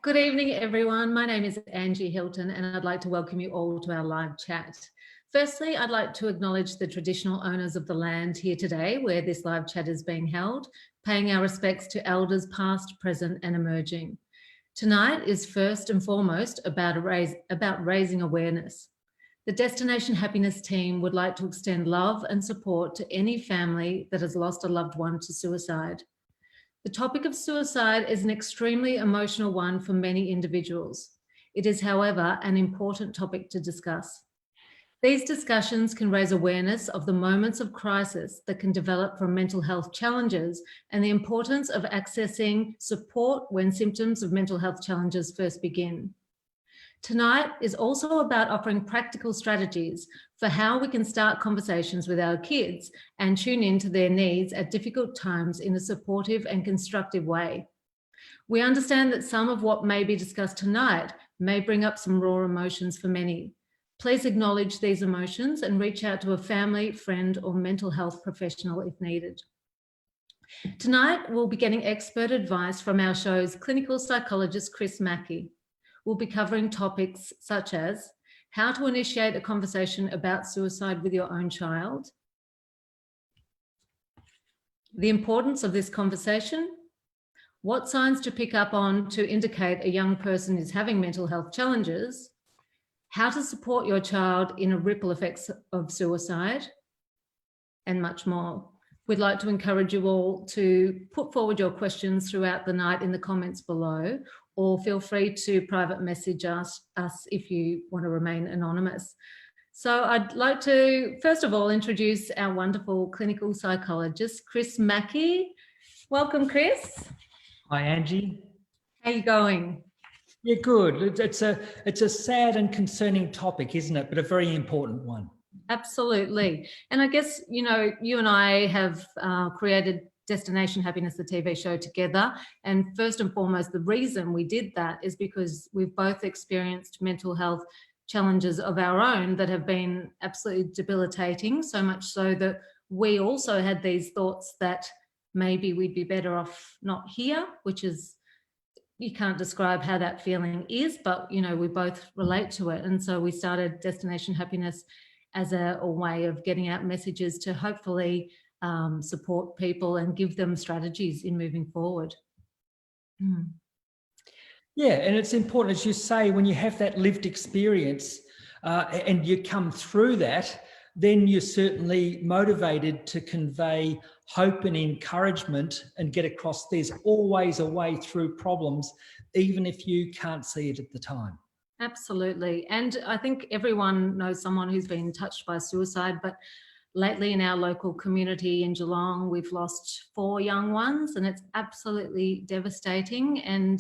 Good evening, everyone. My name is Angie Hilton, and I'd like to welcome you all to our live chat. Firstly, I'd like to acknowledge the traditional owners of the land here today where this live chat is being held, paying our respects to elders past, present, and emerging. Tonight is first and foremost about raising awareness. The Destination Happiness team would like to extend love and support to any family that has lost a loved one to suicide. The topic of suicide is an extremely emotional one for many individuals. It is, however, an important topic to discuss. These discussions can raise awareness of the moments of crisis that can develop from mental health challenges and the importance of accessing support when symptoms of mental health challenges first begin. Tonight is also about offering practical strategies for how we can start conversations with our kids and tune into their needs at difficult times in a supportive and constructive way. We understand that some of what may be discussed tonight may bring up some raw emotions for many. Please acknowledge these emotions and reach out to a family, friend, or mental health professional if needed. Tonight, we'll be getting expert advice from our show's clinical psychologist, Chris Mackey. We'll be covering topics such as how to initiate a conversation about suicide with your own child, the importance of this conversation, what signs to pick up on to indicate a young person is having mental health challenges, how to support your child in a ripple effects of suicide, and much more. We'd like to encourage you all to put forward your questions throughout the night in the comments below, or feel free to private message us if you want to remain anonymous. So I'd like to, first of all, introduce our wonderful clinical psychologist, Chris Mackey. Welcome, Chris. Hi, Angie. How are you going? Yeah, good. It's a sad and concerning topic, isn't it? But a very important one. Absolutely. And I guess, you know, you and I have created Destination Happiness, the TV show, together. And first and foremost, the reason we did that is because we've both experienced mental health challenges of our own that have been absolutely debilitating, so much so that we also had these thoughts that maybe we'd be better off not here, which is, you can't describe how that feeling is, but, you know, we both relate to it. And so we started Destination Happiness as a way of getting out messages to hopefully support people and give them strategies in moving forward. Yeah, and it's important, as you say, when you have that lived experience and you come through that, then you're certainly motivated to convey hope and encouragement and get across there's always a way through problems, even if you can't see it at the time. Absolutely. And I think everyone knows someone who's been touched by suicide, but lately in our local community in Geelong, we've lost 4 young ones, and it's absolutely devastating. And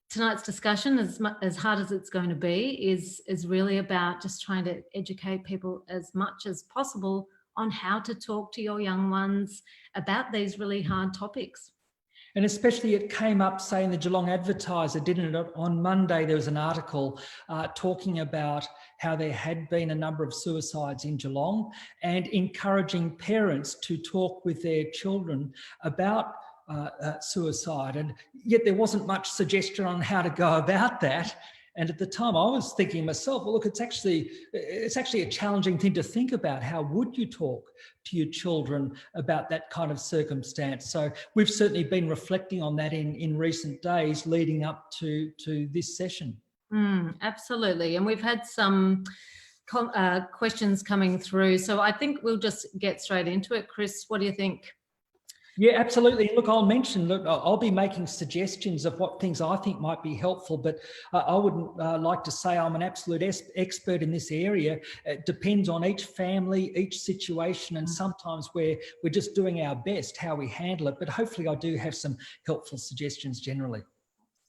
tonight's discussion, as hard as it's going to be, is really about just trying to educate people as much as possible on how to talk to your young ones about these really hard topics. And especially it came up, say, in the Geelong Advertiser, didn't it? On Monday, there was an article talking about how there had been a number of suicides in Geelong and encouraging parents to talk with their children about suicide. And yet there wasn't much suggestion on how to go about that. And at the time I was thinking to myself, well, look, it's actually a challenging thing to think about. How would you talk to your children about that kind of circumstance? So we've certainly been reflecting on that in recent days leading up to this session. Absolutely. And we've had some questions coming through. So I think we'll just get straight into it. Chris, what do you think? Yeah, absolutely. Look, I'll be making suggestions of what things I think might be helpful, but I wouldn't like to say I'm an absolute expert in this area. It depends on each family, each situation, and sometimes we're just doing our best how we handle it. But hopefully I do have some helpful suggestions generally.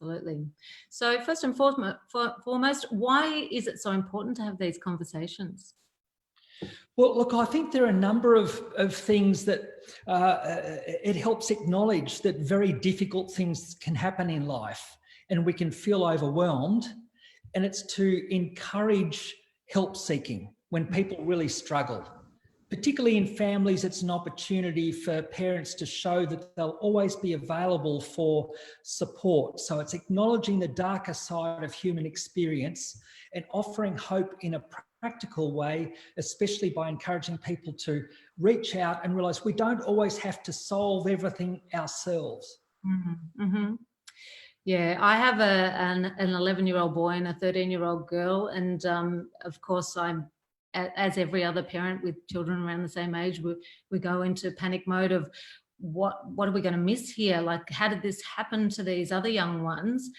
Absolutely. So first and foremost, why is it so important to have these conversations? Well, look, I think there are a number of things that it helps acknowledge that very difficult things can happen in life and we can feel overwhelmed. And it's to encourage help seeking when people really struggle. particularly in families, it's an opportunity for parents to show that they'll always be available for support. So it's acknowledging the darker side of human experience and offering hope in a practical way, especially by encouraging people to reach out and realise we don't always have to solve everything ourselves. Mm-hmm. Mm-hmm. Yeah, I have an 11-year-old boy and a 13-year-old girl, and of course I'm, as every other parent with children around the same age, we go into panic mode of what are we going to miss here? Like, how did this happen to these other young ones?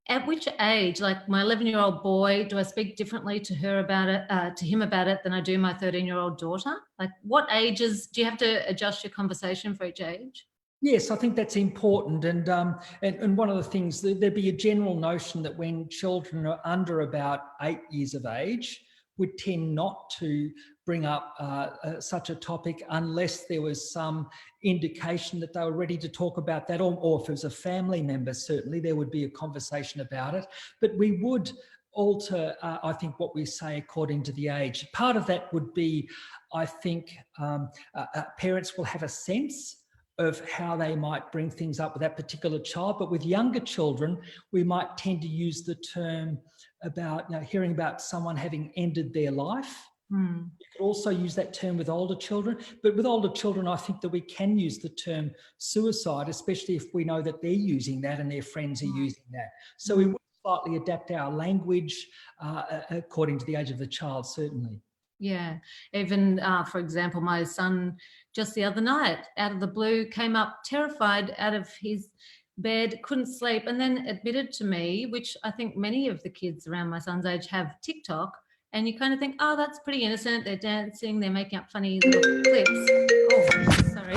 At which age, like my 11-year-old boy, do I speak differently to her about it, to him about it, than I do my 13-year-old daughter? Like, what ages do you have to adjust your conversation for each age? Yes, I think that's important. And one of the things, there'd be a general notion that when children are under about 8 years of age, would tend not to bring up such a topic unless there was some indication that they were ready to talk about that, or if it was a family member, certainly there would be a conversation about it. But we would alter, I think, what we say according to the age. Part of that would be, I think, parents will have a sense of how they might bring things up with that particular child. But with younger children, we might tend to use the term about, hearing about someone having ended their life. You could also use that term with older children. But with older children, I think that we can use the term suicide, especially if we know that they're using that and their friends are using that. So we would slightly adapt our language according to the age of the child, certainly. Yeah, even for example, my son just the other night, out of the blue, came up terrified out of his bed, couldn't sleep, and then admitted to me, which I think many of the kids around my son's age have TikTok, and you kind of think, oh, that's pretty innocent. They're dancing, they're making up funny little clips. Oh, sorry.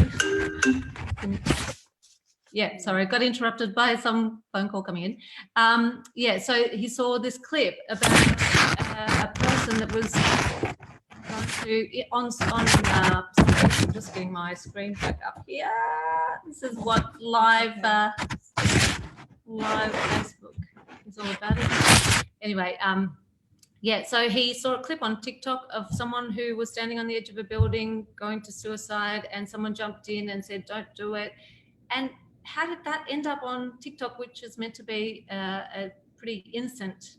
Yeah, sorry, got interrupted by some phone call coming in. Yeah, so he saw this clip about a person that was I'm just getting my screen back up here. This is what live Facebook is all about. Anyway, yeah, so he saw a clip on TikTok of someone who was standing on the edge of a building going to suicide, and someone jumped in and said, don't do it. And how did that end up on TikTok, which is meant to be a pretty innocent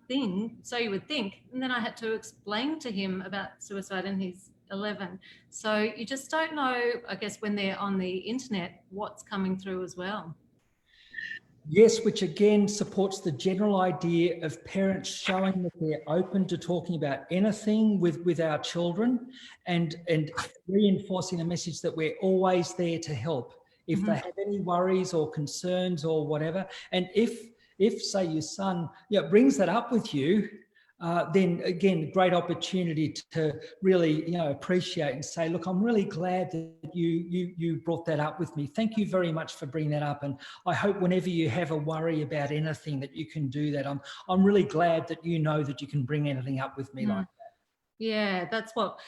thing, so you would think? And then I had to explain to him about suicide, and he's 11. So you just don't know, I guess, when they're on the internet, what's coming through as well. Yes, which again supports the general idea of parents showing that they're open to talking about anything with our children, and reinforcing the message that we're always there to help if they have any worries or concerns or whatever. And if say your son brings that up with you, then again, great opportunity to really appreciate and say, look, I'm really glad that you brought that up with me. Thank you very much for bringing that up, and I hope whenever you have a worry about anything that you can do that. I'm really glad that you know that you can bring anything up with me like that. Yeah, that's what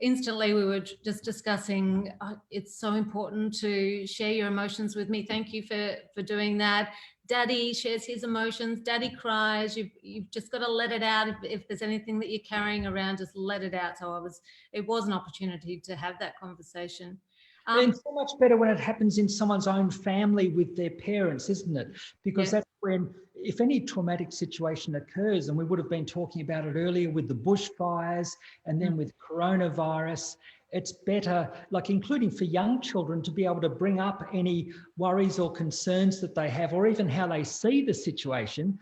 instantly we were just discussing. It's so important to share your emotions with me. Thank you for doing that. Daddy shares his emotions. Daddy cries. You've just got to let it out. If there's anything that you're carrying around, just let it out. So it was an opportunity to have that conversation. And so much better when it happens in someone's own family with their parents, isn't it? Because that's when, if any traumatic situation occurs, and we would have been talking about it earlier with the bushfires and then with coronavirus, it's better, like including for young children, to be able to bring up any worries or concerns that they have, or even how they see the situation.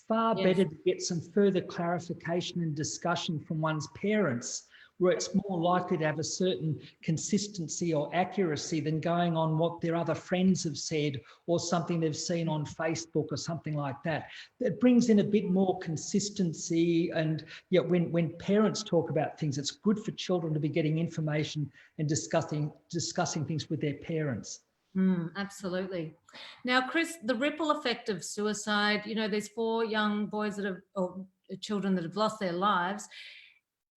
Far better to get some further clarification and discussion from one's parents, where it's more likely to have a certain consistency or accuracy than going on what their other friends have said or something they've seen on Facebook or something like that. It brings in a bit more consistency. And when parents talk about things, it's good for children to be getting information and discussing things with their parents. Absolutely. Now, Chris, the ripple effect of suicide, there's 4 young boys or children that have lost their lives.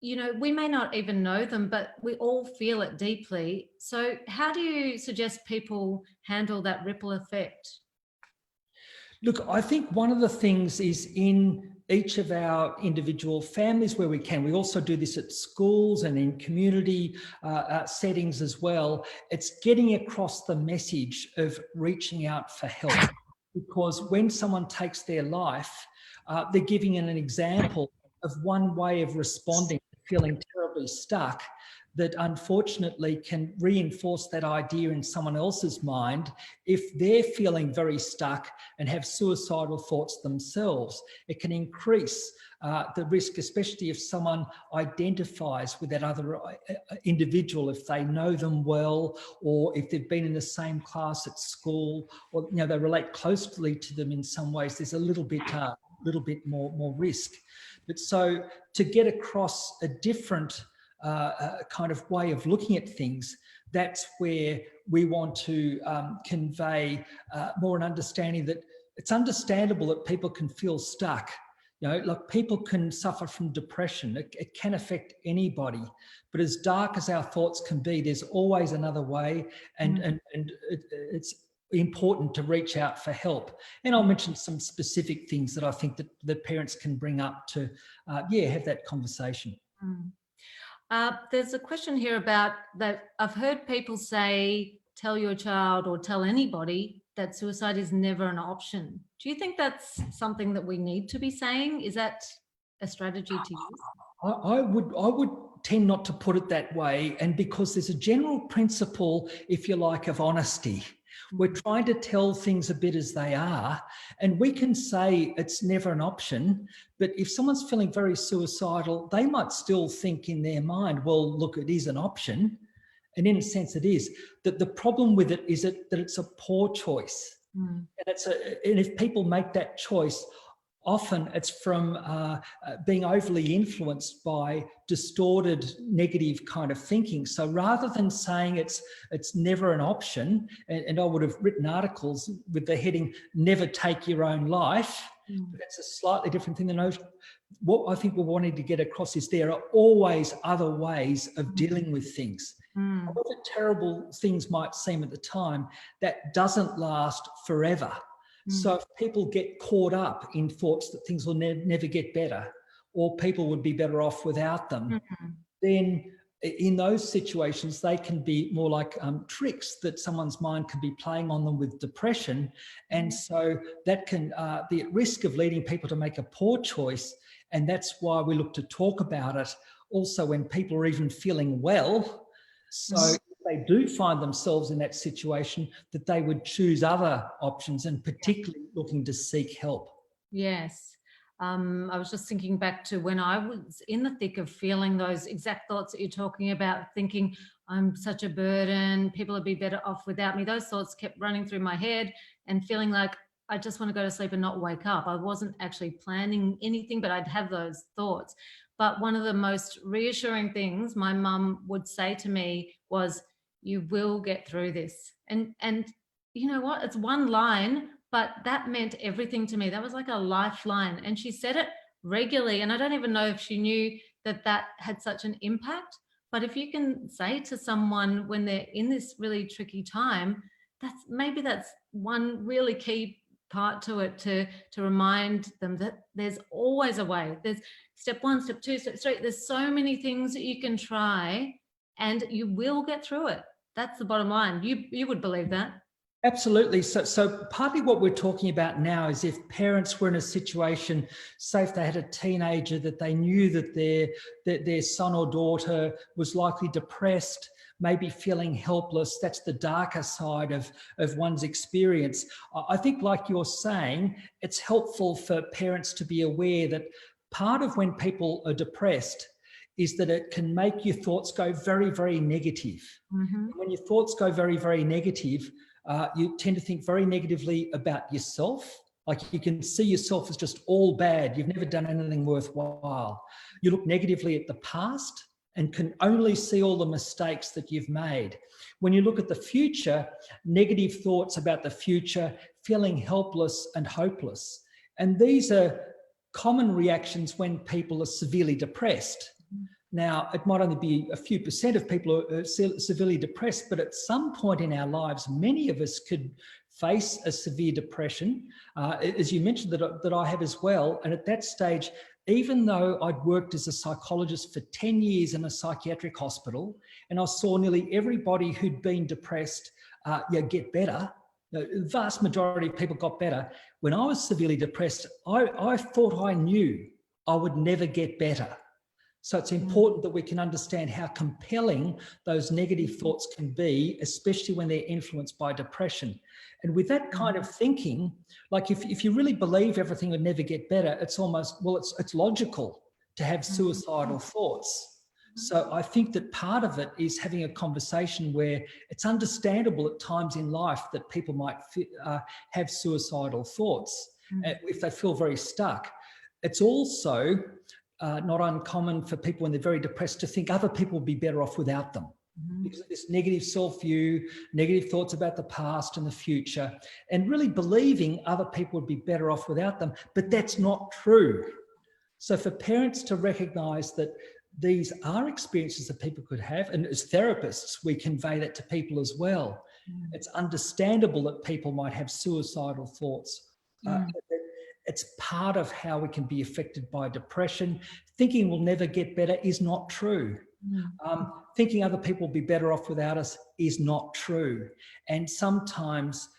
We may not even know them, but we all feel it deeply. So how do you suggest people handle that ripple effect? Look, I think one of the things is in each of our individual families where we can. We also do this at schools and in community settings as well. It's getting across the message of reaching out for help, because when someone takes their life, they're giving an example of one way of responding to feeling terribly stuck that unfortunately can reinforce that idea in someone else's mind if they're feeling very stuck and have suicidal thoughts themselves. It can increase the risk, especially if someone identifies with that other individual, if they know them well, or if they've been in the same class at school, or they relate closely to them in some ways. There's a little bit more risk. But so to get across a different kind of way of looking at things, that's where we want to convey more an understanding that it's understandable that people can feel stuck. Like people can suffer from depression. It can affect anybody. But as dark as our thoughts can be, there's always another way, and it's important to reach out for help. And I'll mention some specific things that I think that parents can bring up to, have that conversation. There's a question here about that. I've heard people say, tell your child or tell anybody that suicide is never an option. Do you think that's something that we need to be saying? Is that a strategy to use? I would tend not to put it that way, and because there's a general principle, if you like, of honesty. We're trying to tell things a bit as they are, and we can say it's never an option, but if someone's feeling very suicidal, they might still think in their mind, well, look, it is an option. And in a sense it is. That the problem with it is that it's a poor choice. And if people make that choice, often it's from being overly influenced by distorted negative kind of thinking. So rather than saying it's never an option, and I would have written articles with the heading, never take your own life, but that's a slightly different thing than what I think we're wanting to get across is there are always other ways of dealing with things. However terrible things might seem at the time, that doesn't last forever. So if people get caught up in thoughts that things will never get better, or people would be better off without them, then in those situations, they can be more like tricks that someone's mind can be playing on them with depression. And so that can be at risk of leading people to make a poor choice. And that's why we look to talk about it also when people are even feeling well. So if they do find themselves in that situation, that they would choose other options, and particularly looking to seek help. Yes. I was just thinking back to when I was in the thick of feeling those exact thoughts that you're talking about, thinking I'm such a burden, people would be better off without me. Those thoughts kept running through my head and feeling like I just want to go to sleep and not wake up. I wasn't actually planning anything, but I'd have those thoughts. But one of the most reassuring things my mum would say to me was, you will get through this. And you know what? It's one line, but that meant everything to me. That was like a lifeline. And she said it regularly. And I don't even know if she knew that had such an impact. But if you can say to someone when they're in this really tricky time, that's one really key part to it, to remind them that there's always a way. There's step 1, step 2, step 3. There's so many things that you can try and you will get through it. That's the bottom line. You would believe that. Absolutely. So partly what we're talking about now is if parents were in a situation, say if they had a teenager that they knew that their son or daughter was likely depressed, maybe feeling helpless, that's the darker side of one's experience. I think, like you're saying, it's helpful for parents to be aware that part of when people are depressed is that it can make your thoughts go very, very negative. When your thoughts go very, very negative, you tend to think very negatively about yourself. Like you can see yourself as just all bad. You've never done anything worthwhile. You look negatively at the past and can only see all the mistakes that you've made. When you look at the future, negative thoughts about the future, feeling helpless and hopeless. And these are common reactions when people are severely depressed. Now, it might only be a few % of people who are severely depressed, but at some point in our lives, many of us could face a severe depression, as you mentioned that I have as well. And at that stage, even though I'd worked as a psychologist for 10 years in a psychiatric hospital, and I saw nearly everybody who'd been depressed get better, the vast majority of people got better. When I was severely depressed, I thought I knew I would never get better. So it's important that we can understand how compelling those negative thoughts can be, especially when they're influenced by depression. And with that kind of thinking, like if you really believe everything would never get better, it's almost, well, it's logical to have suicidal thoughts. So I think that part of it is having a conversation where it's understandable at times in life that people might have suicidal thoughts if they feel very stuck. It's also not uncommon for people when they're very depressed to think other people would be better off without them. Because of this negative self-view, negative thoughts about the past and the future, and really believing other people would be better off without them. But that's not true. So for parents to recognise that these are experiences that people could have, and as therapists, we convey that to people as well. It's understandable that people might have suicidal thoughts. It's part of how we can be affected by depression. Thinking we'll never get better is not true. Thinking other people will be better off without us is not true. And sometimes,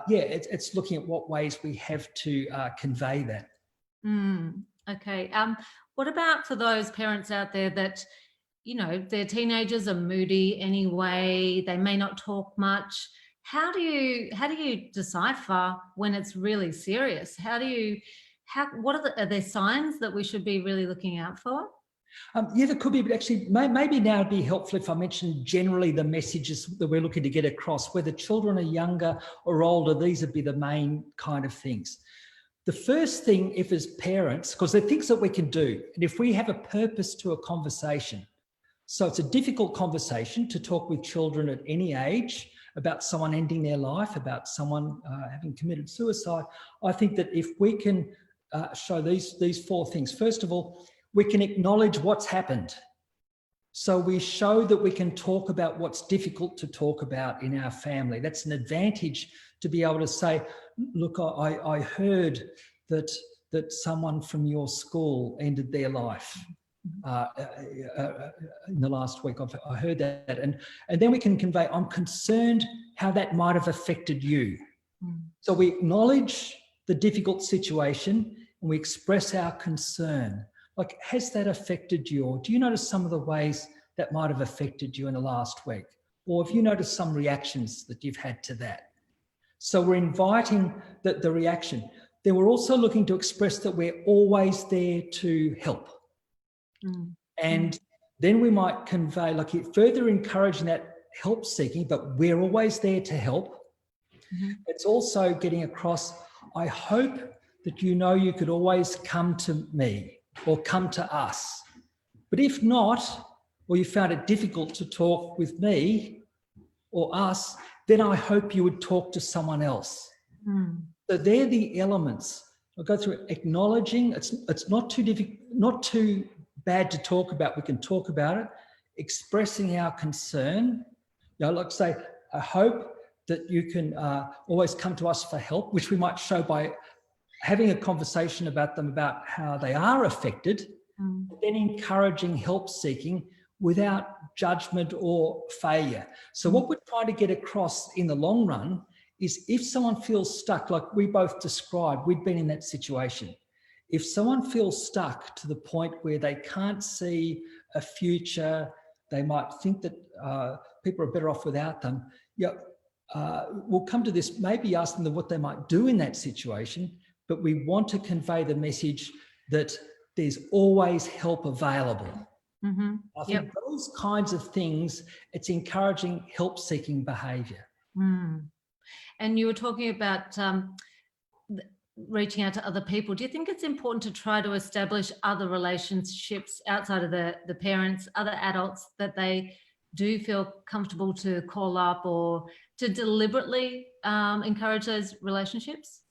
it's looking at what ways we have to convey that. Okay. What about for those parents out there that, you know, their teenagers are moody anyway, they may not talk much? How do you decipher when it's really serious? What are there signs that we should be really looking out for? There could be, but actually maybe now it'd be helpful if I mentioned generally the messages that we're looking to get across. Whether children are younger or older, these would be the main kind of things. The first thing, if as parents, because there are things that we can do, and if we have a purpose to a conversation, so it's a difficult conversation to talk with children at any age about someone ending their life, about someone having committed suicide. I think that if we can show these four things, first of all, we can acknowledge what's happened. So we show that we can talk about what's difficult to talk about in our family. That's an advantage to be able to say, look, I heard that someone from your school ended their life in the last week. I heard that. And then we can convey, I'm concerned how that might have affected you. So we acknowledge the difficult situation and we express our concern. Like, has that affected you? Or do you notice some of the ways that might have affected you in the last week? Or have you noticed some reactions that you've had to that? So we're inviting the reaction. Then we're also looking to express that we're always there to help. And then we might convey, like, further encouraging that help seeking, but we're always there to help. It's also getting across, I hope that you know you could always come to me or come to us. But if not, or you found it difficult to talk with me or us, then I hope you would talk to someone else. So they're the elements. I'll go through acknowledging, it's not too difficult, not too bad to talk about. We can talk about it, expressing our concern. You know, like say, I hope that you can always come to us for help, which we might show by having a conversation about them, about how they are affected, then encouraging help seeking without judgment or failure. So what we're trying to get across in the long run is if someone feels stuck, like we both described, we'd been in that situation. If someone feels stuck to the point where they can't see a future, they might think that people are better off without them, we'll come to this, maybe asking them what they might do in that situation, but we want to convey the message that there's always help available. I think those kinds of things, it's encouraging help-seeking behaviour. And you were talking about reaching out to other people. Do you think it's important to try to establish other relationships outside of the parents, other adults that they do feel comfortable to call up or to deliberately encourage those relationships?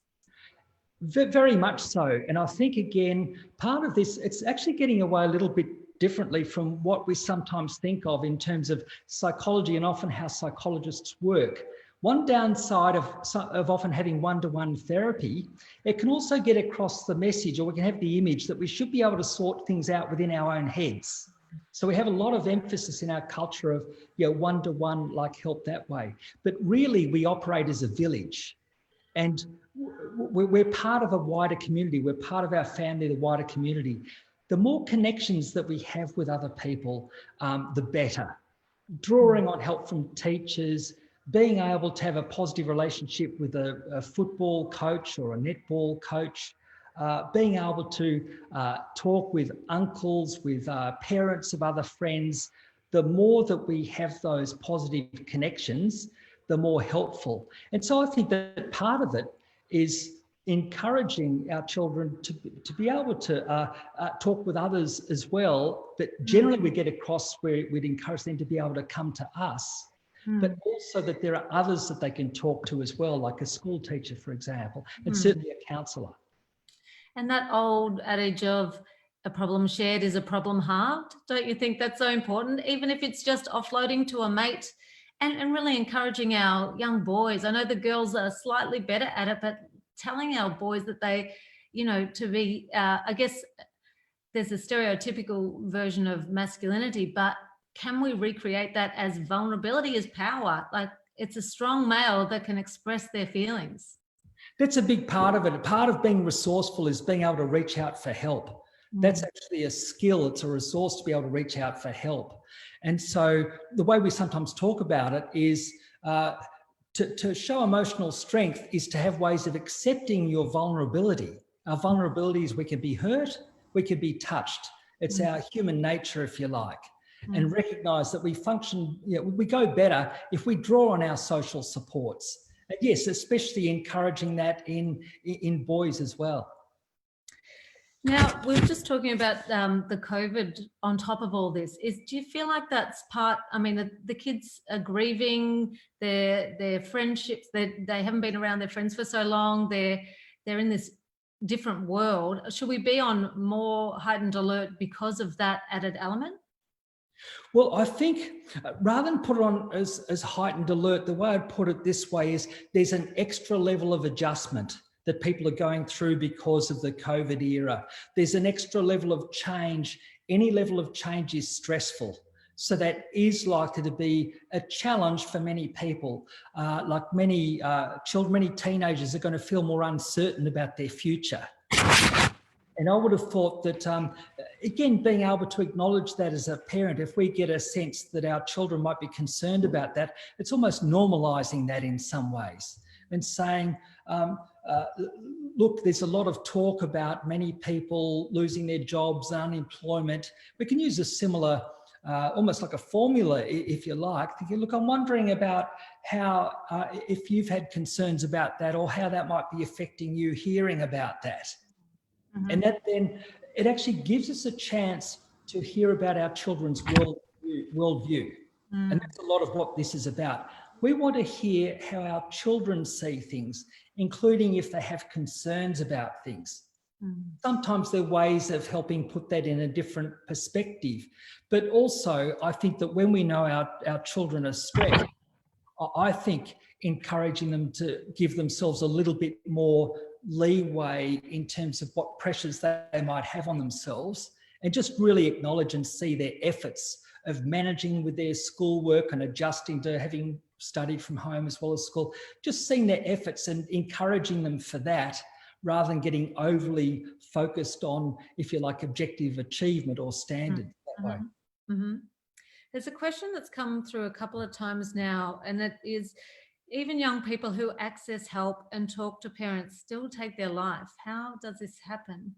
Very much so. And I think, again, part of this, it's actually getting away a little bit differently from what we sometimes think of in terms of psychology and often how psychologists work. One downside of often having one-to-one therapy, it can also get across the message, or we can have the image that we should be able to sort things out within our own heads. So we have a lot of emphasis in our culture of, one-to-one, like help that way. But really we operate as a village, and we're part of a wider community. We're part of our family, the wider community. The more connections that we have with other people, the better. Drawing on help from teachers, being able to have a positive relationship with a football coach or a netball coach, being able to talk with uncles, with parents of other friends, the more that we have those positive connections, the more helpful. And so I think that part of it is encouraging our children to be able to talk with others as well. But generally we get across where we'd encourage them to be able to come to us, but also that there are others that they can talk to as well, like a school teacher, for example, and certainly a counsellor. And that old adage of a problem shared is a problem halved, don't you think that's so important? Even if it's just offloading to a mate and really encouraging our young boys. I know the girls are slightly better at it, but telling our boys that they, to be, I guess there's a stereotypical version of masculinity, but can we recreate that as vulnerability as power? Like, it's a strong male that can express their feelings. That's a big part of it. Part of being resourceful is being able to reach out for help. That's actually a skill. It's a resource to be able to reach out for help. And so the way we sometimes talk about it is to show emotional strength is to have ways of accepting your vulnerability. Our vulnerabilities, we can be hurt, we can be touched. It's our human nature, if you like. And recognise that we function, we go better if we draw on our social supports. And yes, especially encouraging that in boys as well. Now, we're just talking about the COVID on top of all this. Do you feel like that's part, I mean, the kids are grieving their friendships, they haven't been around their friends for so long, they're in this different world. Should we be on more heightened alert because of that added element? Well, I think rather than put it on as heightened alert, the way I'd put it this way is there's an extra level of adjustment that people are going through because of the COVID era. There's an extra level of change. Any level of change is stressful. So that is likely to be a challenge for many people. Like many children, many teenagers are going to feel more uncertain about their future. And I would have thought that, again, being able to acknowledge that as a parent, if we get a sense that our children might be concerned about that, it's almost normalising that in some ways and saying, look, there's a lot of talk about many people losing their jobs, unemployment. We can use a similar, almost like a formula, if you like. Look, I'm wondering about how, if you've had concerns about that or how that might be affecting you hearing about that. And that then, it actually gives us a chance to hear about our children's worldview. And that's a lot of what this is about. We want to hear how our children see things, including if they have concerns about things. Sometimes there are ways of helping put that in a different perspective. But also, I think that when we know our children are stressed, I think encouraging them to give themselves a little bit more leeway in terms of what pressures they might have on themselves, and just really acknowledge and see their efforts of managing with their schoolwork and adjusting to having studied from home as well as school, just seeing their efforts and encouraging them for that, rather than getting overly focused on, if you like, objective achievement or standard that way. There's a question that's come through a couple of times now, and it is, even young people who access help and talk to parents still take their life. How does this happen?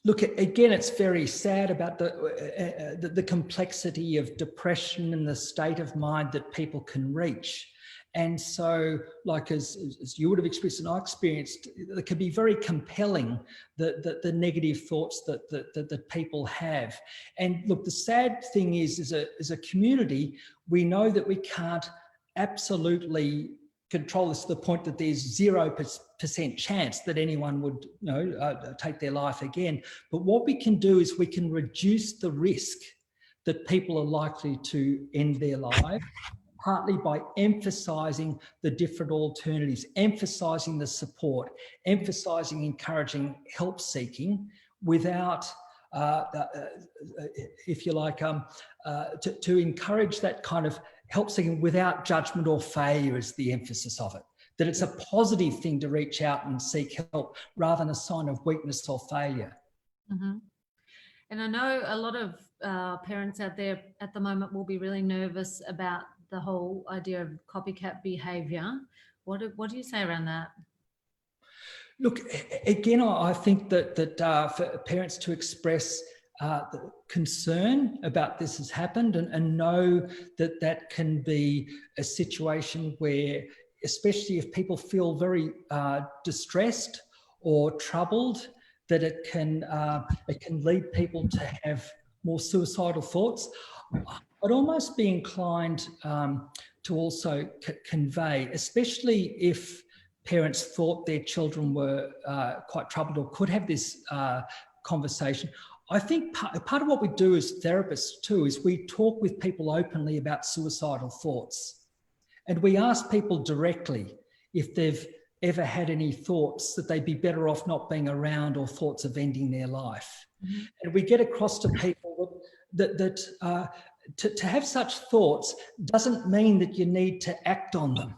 Look, again, it's very sad about the complexity of depression and the state of mind that people can reach. And so, like as you would have experienced and I experienced, it can be very compelling, the negative thoughts that people have. And look, the sad thing is, as a community, we know that we can't absolutely control this to the point that there's 0% chance that anyone would take their life again. But what we can do is we can reduce the risk that people are likely to end their lives partly by emphasising the different alternatives, emphasising the support, emphasising encouraging help seeking without, if you like, to encourage that kind of help seeking without judgment or failure is the emphasis of it. That it's a positive thing to reach out and seek help rather than a sign of weakness or failure. Mm-hmm. And I know a lot of parents out there at the moment will be really nervous about the whole idea of copycat behaviour. What do you say around that? Look, again, I think that for parents to express concern about this has happened and know that that can be a situation where, especially if people feel very distressed or troubled, that it can lead people to have more suicidal thoughts. I'd almost be inclined to also convey, especially if parents thought their children were quite troubled or could have this conversation. I think part of what we do as therapists too is we talk with people openly about suicidal thoughts. And we ask people directly if they've ever had any thoughts that they'd be better off not being around or thoughts of ending their life. Mm-hmm. And we get across to people that to have such thoughts doesn't mean that you need to act on them.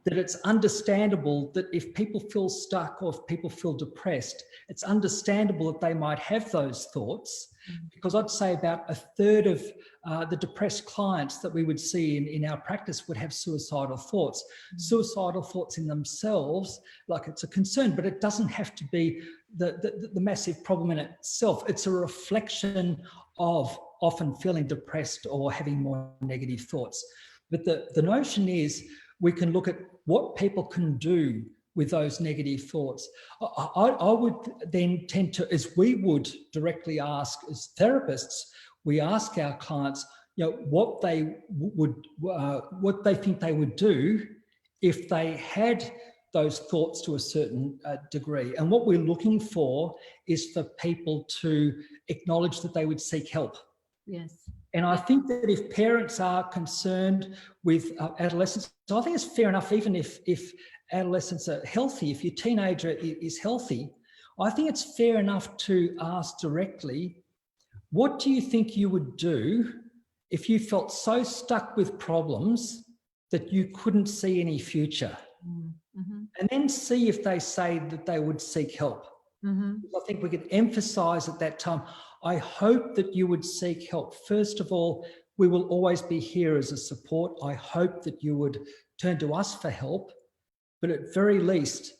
That it's understandable that if people feel stuck or if people feel depressed, it's understandable that they might have those thoughts, because I'd say about a third of the depressed clients that we would see in our practice would have suicidal thoughts. Suicidal thoughts in themselves, like, it's a concern, but it doesn't have to be the massive problem in itself. It's a reflection of often feeling depressed or having more negative thoughts. But the notion is, we can look at what people can do with those negative thoughts. I would then tend to, as we would directly ask as therapists, we ask our clients, what they think they would do if they had those thoughts to a certain degree. And what we're looking for is for people to acknowledge that they would seek help. Yes. And I think that if parents are concerned with adolescents, so I think it's fair enough, even if adolescents are healthy, if your teenager is healthy, I think it's fair enough to ask directly, what do you think you would do if you felt so stuck with problems that you couldn't see any future? Mm-hmm. And then see if they say that they would seek help. Mm-hmm. I think we could emphasise at that time, I hope that you would seek help. First of all, we will always be here as a support. I hope that you would turn to us for help. But at very least,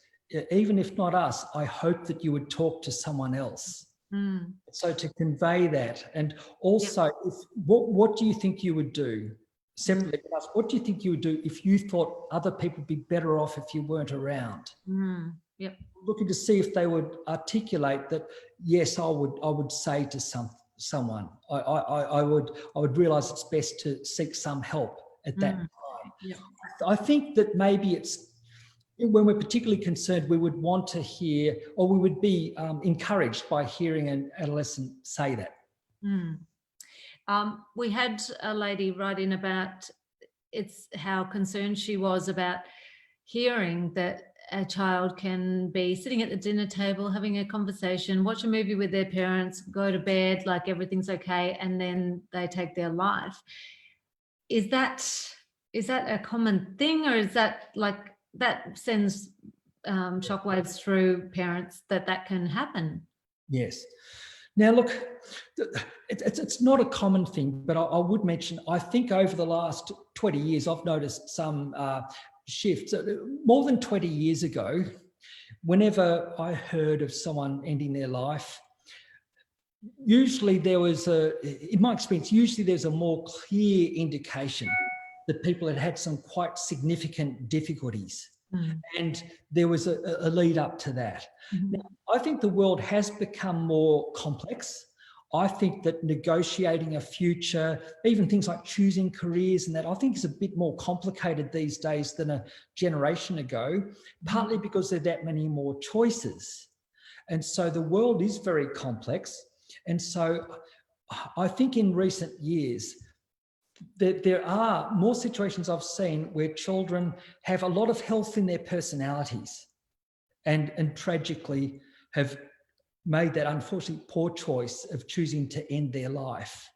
even if not us, I hope that you would talk to someone else. Mm. So to convey that. And also, what do you think you would do? Separately, what do you think you would do if you thought other people would be better off if you weren't around? Mm. Yep. Looking to see if they would articulate that, yes, I would say to someone, I would realise it's best to seek some help at that time. Yep. I think that maybe it's, when we're particularly concerned, we would want to hear, or we would be encouraged by hearing an adolescent say that. Mm. We had a lady write in about how concerned she was about hearing that a child can be sitting at the dinner table, having a conversation, watch a movie with their parents, go to bed like everything's okay, and then they take their life. Is that a common thing, or is that that sends shockwaves through parents that can happen? Yes. Now, look, it's not a common thing, but I would mention, I think over the last 20 years, I've noticed some shifts. More than 20 years ago, whenever I heard of someone ending their life, usually there was in my experience, usually there's a more clear indication that people had had some quite significant difficulties. Mm. And there was a lead up to that. Mm-hmm. Now, I think the world has become more complex. I think that negotiating a future, even things like choosing careers and that, I think is a bit more complicated these days than a generation ago, partly because there are that many more choices. And so the world is very complex. And so I think in recent years, there are more situations I've seen where children have a lot of health in their personalities and tragically have made that unfortunately poor choice of choosing to end their life.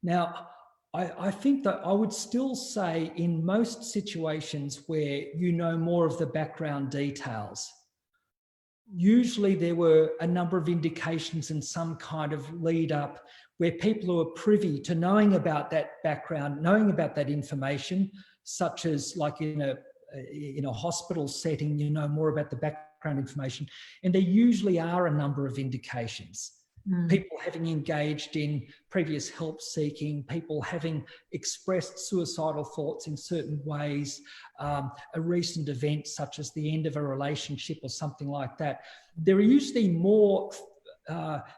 Now, I think that I would still say in most situations where you know more of the background details, usually there were a number of indications and some kind of lead up where people who are privy to knowing about that background, knowing about that information, such as like in a hospital setting, you know more about the background information. And there usually are a number of indications. People having engaged in previous help seeking, people having expressed suicidal thoughts in certain ways, a recent event such as the end of a relationship or something like that. There are usually more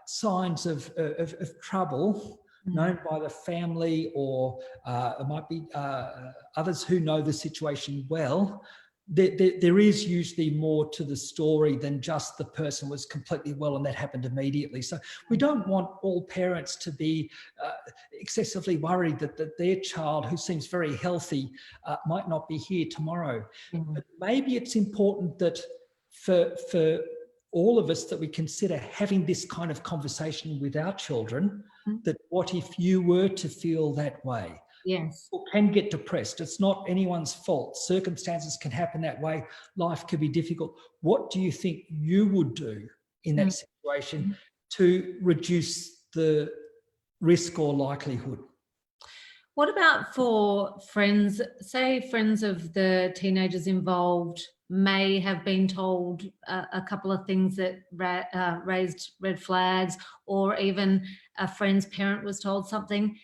signs of trouble known by the family, or it might be others who know the situation well. There is usually more to the story than just the person was completely well and that happened immediately. So we don't want all parents to be excessively worried that their child, who seems very healthy, might not be here tomorrow. But maybe it's important that for all of us that we consider having this kind of conversation with our children, that what if you were to feel that way? Yes. People can get depressed. It's not anyone's fault. Circumstances can happen that way. Life can be difficult. What do you think you would do in that situation to reduce the risk or likelihood? What about for friends, say friends of the teenagers involved may have been told a couple of things that raised red flags, or even a friend's parent was told something,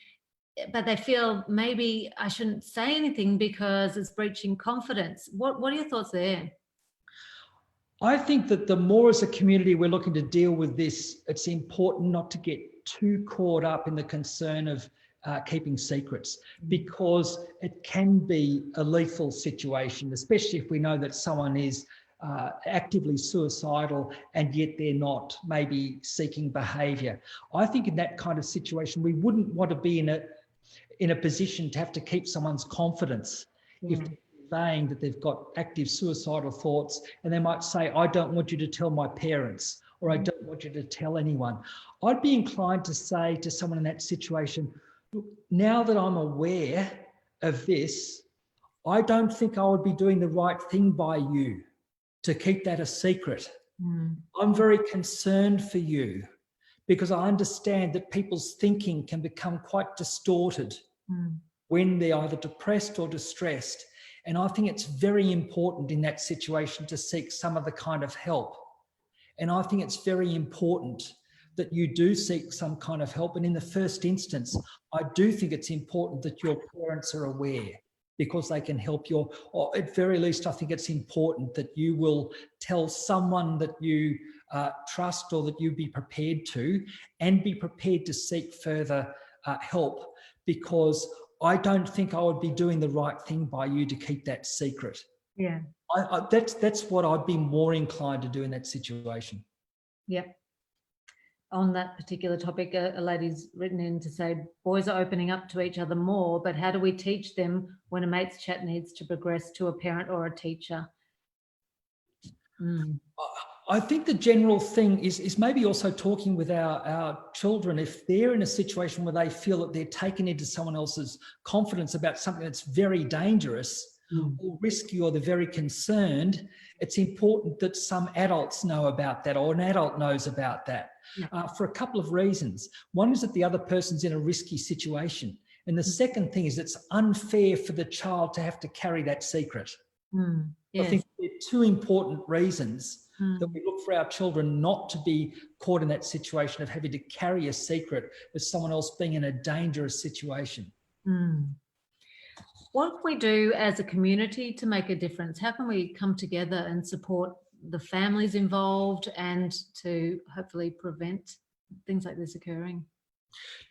but they feel maybe I shouldn't say anything because it's breaching confidence. What are your thoughts there? I think that the more as a community we're looking to deal with this, it's important not to get too caught up in the concern of keeping secrets, because it can be a lethal situation, especially if we know that someone is actively suicidal and yet they're not maybe seeking behaviour. I think in that kind of situation, we wouldn't want to be in a position to have to keep someone's confidence if they're saying that they've got active suicidal thoughts, and they might say, I don't want you to tell my parents, or I don't want you to tell anyone. I'd be inclined to say to someone in that situation, look, now that I'm aware of this, I don't think I would be doing the right thing by you to keep that a secret. I'm very concerned for you, because I understand that people's thinking can become quite distorted when they're either depressed or distressed. And I think it's very important in that situation to seek some of the kind of help. And I think it's very important that you do seek some kind of help. And in the first instance, I do think it's important that your parents are aware, because they can help you. Or at very least, I think it's important that you will tell someone that you trust, or that you be prepared to, and be prepared to seek further help, because I don't think I would be doing the right thing by you to keep that secret. Yeah. That's what I'd be more inclined to do in that situation. Yep. On that particular topic, a lady's written in to say boys are opening up to each other more, but how do we teach them when a mate's chat needs to progress to a parent or a teacher? I think the general thing is maybe also talking with our children, if they're in a situation where they feel that they're taken into someone else's confidence about something that's very dangerous or risky, or they're very concerned, it's important that some adults know about that, or an adult knows about that, for a couple of reasons. One is that the other person's in a risky situation. And the second thing is it's unfair for the child to have to carry that secret. Yes. I think there are two important reasons that we look for our children not to be caught in that situation of having to carry a secret with someone else being in a dangerous situation. What can we do as a community to make a difference? How can we come together and support the families involved and to hopefully prevent things like this occurring?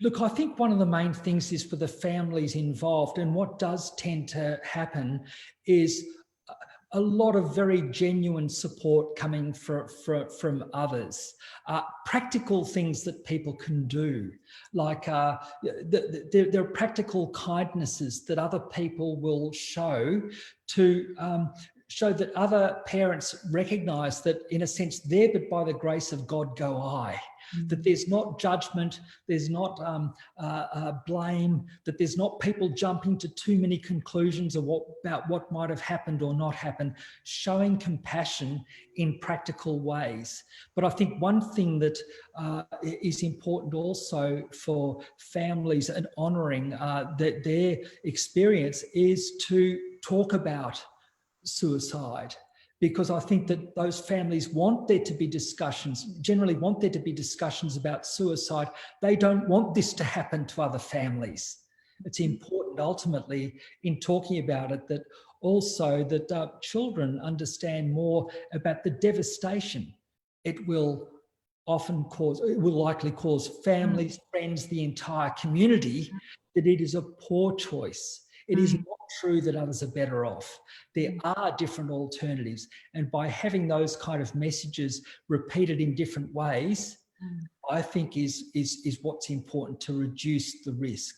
Look, I think one of the main things is for the families involved, and what does tend to happen is a lot of very genuine support coming from others. Practical things that people can do, like there are practical kindnesses that other people will show to show that other parents recognise that, in a sense, there but by the grace of God go I. That there's not judgment, there's not blame, that there's not people jumping to too many conclusions about what might have happened or not happened, showing compassion in practical ways. But I think one thing that is important also for families and honouring their experience is to talk about suicide. Because I think that those families want there to be discussions, generally want there to be discussions about suicide. They don't want this to happen to other families. It's important ultimately in talking about it that also that children understand more about the devastation it will often cause, it will likely cause families, friends, the entire community, that it is a poor choice. It is not true that others are better off. There are different alternatives. And by having those kind of messages repeated in different ways, I think is what's important to reduce the risk.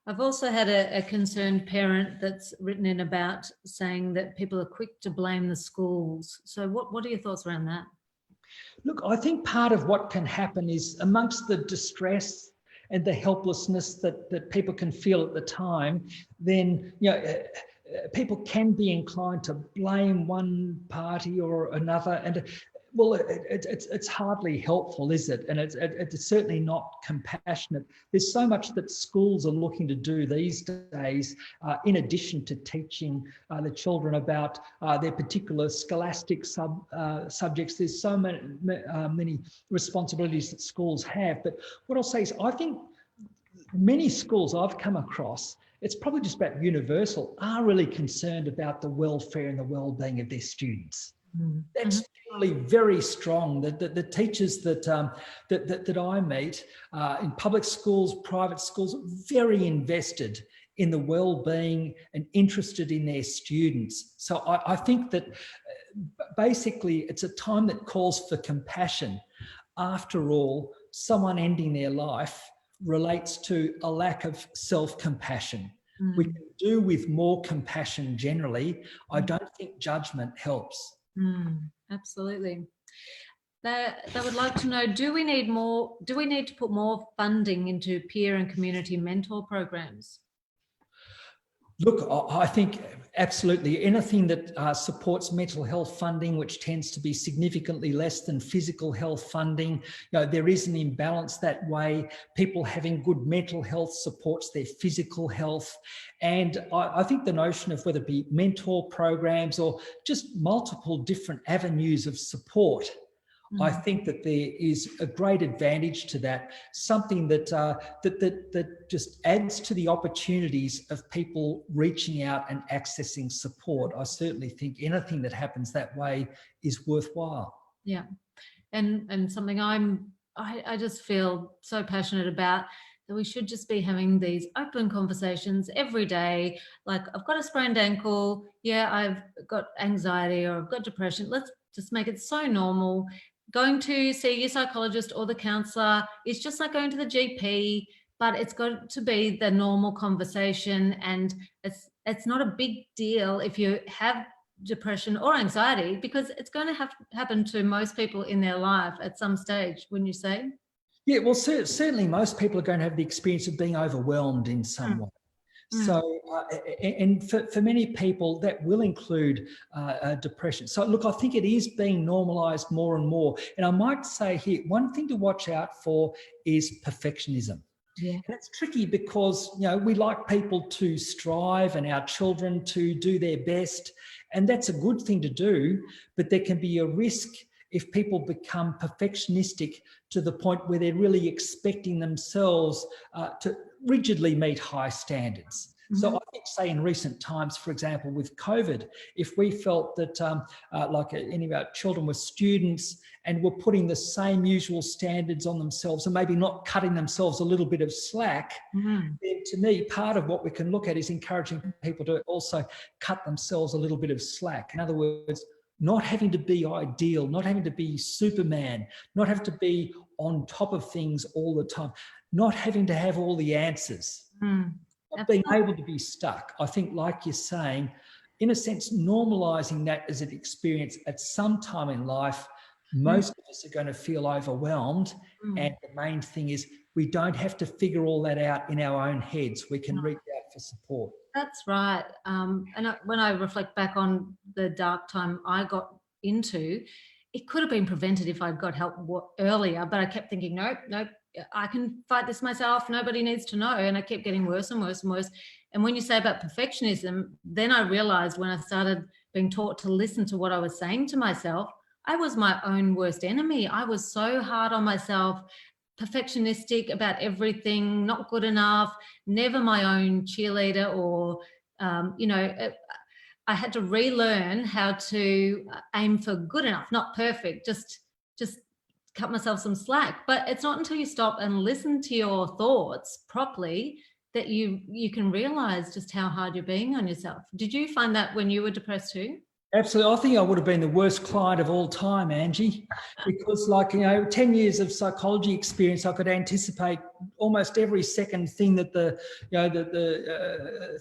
I've also had a concerned parent that's written in about saying that people are quick to blame the schools. So what are your thoughts around that? Look, I think part of what can happen is amongst the distress and the helplessness that people can feel at the time, then people can be inclined to blame one party or another, and well, it's hardly helpful, is it? And it's certainly not compassionate. There's so much that schools are looking to do these days, in addition to teaching the children about their particular scholastic subjects. There's so many responsibilities that schools have. But what I'll say is, I think many schools I've come across, it's probably just about universal, are really concerned about the welfare and the well-being of their students. That's generally very strong. The teachers that I meet in public schools, private schools, very invested in the well-being and interested in their students. So I think that basically it's a time that calls for compassion. After all, someone ending their life relates to a lack of self-compassion. We can do with more compassion generally. I don't think judgment helps. Absolutely. They would like to know, do we need to put more funding into peer and community mentor programs? Look, I think absolutely anything that supports mental health funding, which tends to be significantly less than physical health funding, there is an imbalance that way. People having good mental health supports their physical health. And I think the notion of whether it be mentor programs or just multiple different avenues of support, I think that there is a great advantage to that, something that just adds to the opportunities of people reaching out and accessing support. I certainly think anything that happens that way is worthwhile. Yeah, and something I just feel so passionate about, that we should just be having these open conversations every day. Like, I've got a sprained ankle, yeah, I've got anxiety or I've got depression. Let's just make it so normal. Going to see your psychologist or the counsellor is just like going to the GP, but it's got to be the normal conversation, and it's not a big deal if you have depression or anxiety, because it's going to happen to most people in their life at some stage, wouldn't you say? Yeah, well, certainly most people are going to have the experience of being overwhelmed in some way. So, and for many people, that will include depression. So, look, I think it is being normalised more and more. And I might say here, one thing to watch out for is perfectionism. Yeah. And it's tricky because, we like people to strive and our children to do their best. And that's a good thing to do, but there can be a risk if people become perfectionistic to the point where they're really expecting themselves to rigidly meet high standards. So I think, say, in recent times, for example, with COVID, if we felt that like any of our children were students and were putting the same usual standards on themselves and maybe not cutting themselves a little bit of slack, then to me, part of what we can look at is encouraging people to also cut themselves a little bit of slack. In other words, not having to be ideal, not having to be Superman, not having to be on top of things all the time, not having to have all the answers. Being able to be stuck. I think, like you're saying, in a sense, normalising that as an experience at some time in life. Most of us are going to feel overwhelmed. And the main thing is we don't have to figure all that out in our own heads. We can reach out for support. That's right. When I reflect back on the dark time I got into, it could have been prevented if I'd got help earlier, but I kept thinking, nope, I can fight this myself. Nobody needs to know. And I kept getting worse and worse and worse. And when you say about perfectionism, then I realized when I started being taught to listen to what I was saying to myself, I was my own worst enemy. I was so hard on myself, perfectionistic about everything, not good enough, never my own cheerleader or, I had to relearn how to aim for good enough, not perfect, just cut myself some slack. But it's not until you stop and listen to your thoughts properly that you can realize just how hard you're being on yourself. Did you find that when you were depressed too? Absolutely. I think I would have been the worst client of all time, Angie, because 10 years of psychology experience, I could anticipate almost every second thing that the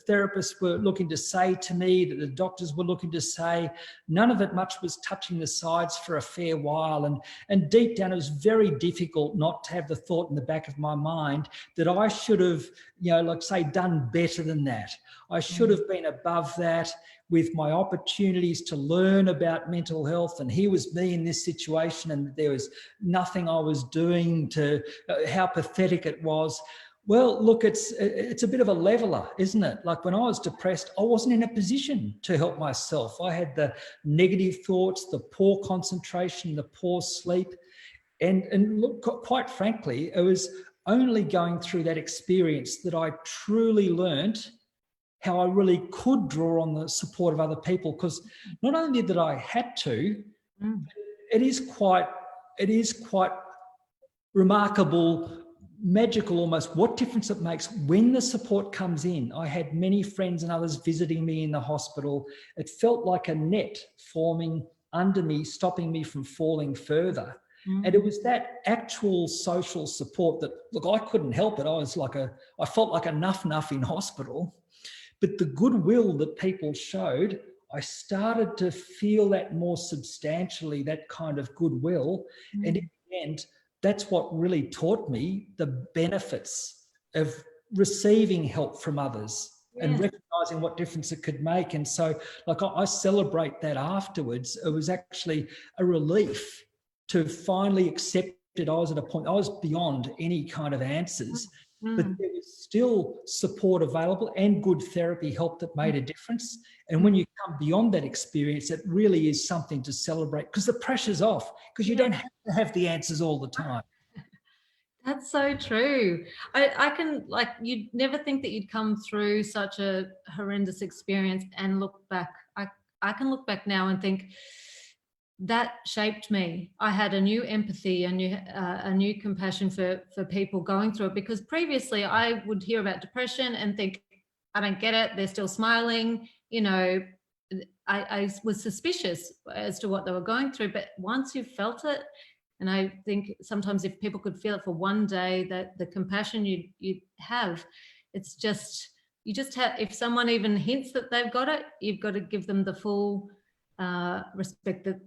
therapists were looking to say to me, that the doctors were looking to say. None of it much was touching the sides for a fair while. And deep down, it was very difficult not to have the thought in the back of my mind that I should have, done better than that. I should have been above that, with my opportunities to learn about mental health. And here was me in this situation and there was nothing I was doing to how pathetic it was. Well, look, it's a bit of a leveler, isn't it? Like when I was depressed, I wasn't in a position to help myself. I had the negative thoughts, the poor concentration, the poor sleep. And look, quite frankly, it was only going through that experience that I truly learned how I really could draw on the support of other people, because not only that I had to, it is quite remarkable, magical almost, what difference it makes when the support comes in. I had many friends and others visiting me in the hospital. It felt like a net forming under me, stopping me from falling further. And it was that actual social support that, look, I couldn't help it. I felt like a nuff in hospital. But the goodwill that people showed, I started to feel that more substantially, that kind of goodwill. And in the end, that's what really taught me the benefits of receiving help from others and recognizing what difference it could make. And so, I celebrate that afterwards. It was actually a relief to finally accept it. I was at a point, I was beyond any kind of answers. But there was still support available and good therapy help that made a difference. And when you come beyond that experience, it really is something to celebrate, because the pressure's off, because you don't have to have the answers all the time. That's so true. I can, you'd never think that you'd come through such a horrendous experience and look back. I can look back now and think, that shaped me. I had a new empathy, a new compassion for people going through it, because previously I would hear about depression and think, I don't get it. They're still smiling. I was suspicious as to what they were going through. But once you've felt it, and I think sometimes if people could feel it for one day, that the compassion you have, it's just, you just have, if someone even hints that they've got it, you've got to give them the full respect that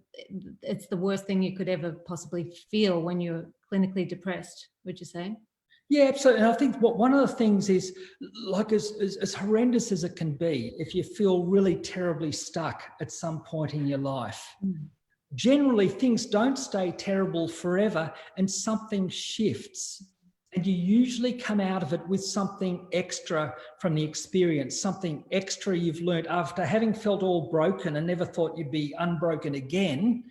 it's the worst thing you could ever possibly feel when you're clinically depressed, would you say? Yeah, absolutely. And I think one of the things is, as horrendous as it can be, if you feel really terribly stuck at some point in your life, generally things don't stay terrible forever and something shifts. And you usually come out of it with something extra from the experience, something extra you've learned after having felt all broken and never thought you'd be unbroken again.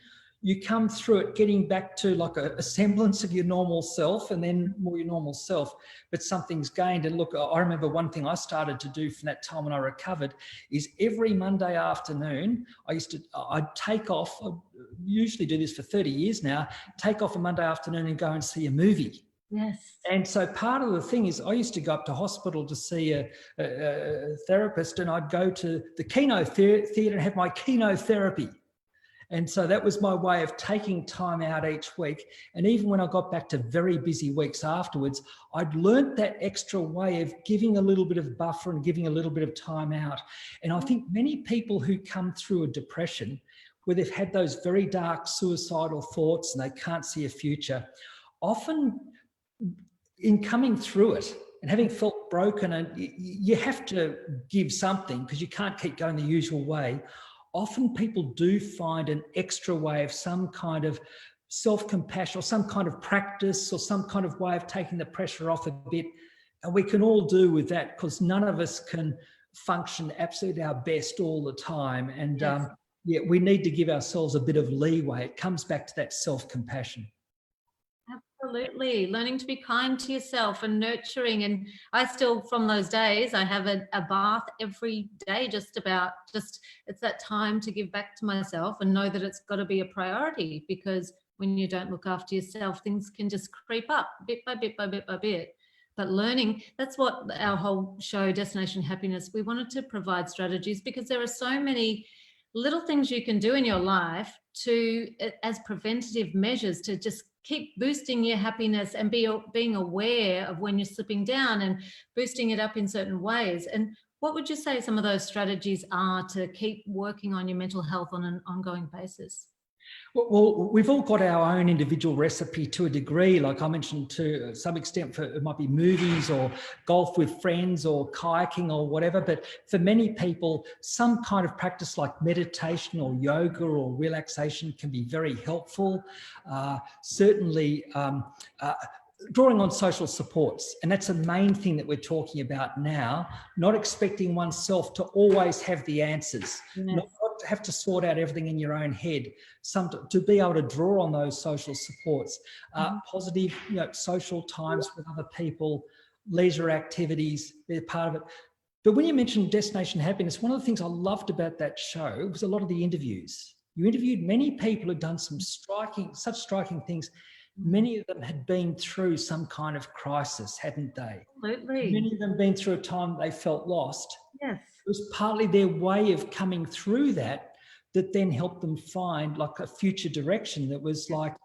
you come through it getting back to like a semblance of your normal self and then more your normal self, but something's gained. And look, I remember one thing I started to do from that time when I recovered is every Monday afternoon, I'd take off, I usually do this for 30 years now, take off a Monday afternoon and go and see a movie. Yes. And so part of the thing is I used to go up to hospital to see a therapist, and I'd go to the Kino Theatre and have my Kino therapy. And so that was my way of taking time out each week. And even when I got back to very busy weeks afterwards, I'd learnt that extra way of giving a little bit of buffer and giving a little bit of time out. And I think many people who come through a depression, where they've had those very dark suicidal thoughts and they can't see a future, often in coming through it and having felt broken, and you have to give something because you can't keep going the usual way, often people do find an extra way of some kind of self-compassion or some kind of practice or some kind of way of taking the pressure off a bit. And we can all do with that, because none of us can function absolutely our best all the time. And Yes. we need to give ourselves a bit of leeway. It comes back to that self-compassion. Absolutely. Learning to be kind to yourself and nurturing. And I still, from those days, I have a bath every day, it's that time to give back to myself and know that it's got to be a priority, because when you don't look after yourself, things can just creep up bit by bit by bit by bit. But learning, that's what our whole show, Destination Happiness, we wanted to provide strategies, because there are so many little things you can do in your life as preventative measures to just keep boosting your happiness and being aware of when you're slipping down and boosting it up in certain ways. And what would you say some of those strategies are to keep working on your mental health on an ongoing basis? Well, we've all got our own individual recipe to a degree. Like I mentioned, to some extent, it might be movies or golf with friends or kayaking or whatever. But for many people, some kind of practice like meditation or yoga or relaxation can be very helpful. Certainly, drawing on social supports. And that's a main thing that we're talking about now, not expecting oneself to always have the answers, not to have to sort out everything in your own head, to be able to draw on those social supports, positive, social times with other people, leisure activities, they're part of it. But when you mentioned Destination Happiness, one of the things I loved about that show was a lot of the interviews. You interviewed many people who'd done such striking things. Many of them had been through some kind of crisis, hadn't they? Absolutely. Many of them been through a time they felt lost. Yes. It was partly their way of coming through that then helped them find like a future direction that was like